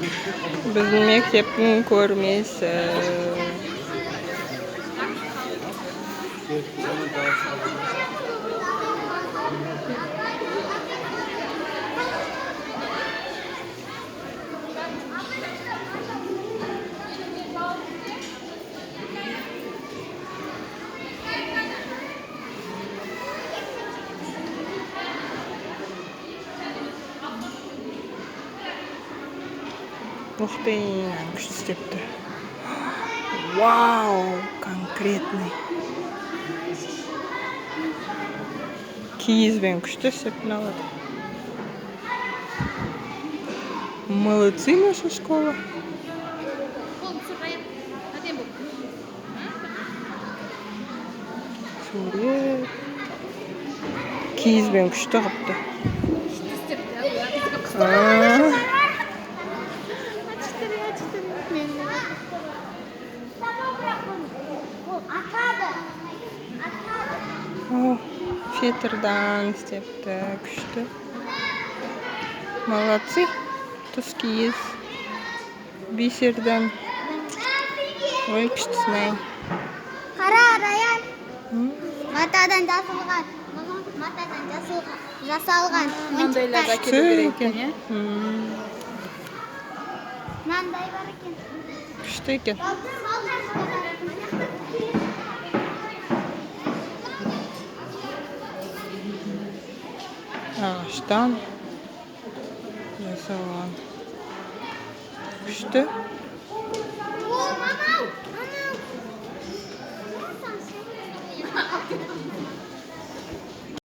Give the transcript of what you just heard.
Біздің мектептің көрмесі. Ух ты, күшті істепті. Вау, конкретный. Киізбен күшті істеп алады. Молодцы наша школа. Сурет. Киізбен күшті қыпты. Фетрдан істепті, күшті. Молодцы. Тұз киіз. Бисерден. Ой, күштісіне. Қара, Раян. Матадан жасалған. Мындайларға келу керек екен. Мынандай бар екен. Күшті екен. Ағаштан жасалған. Күшті.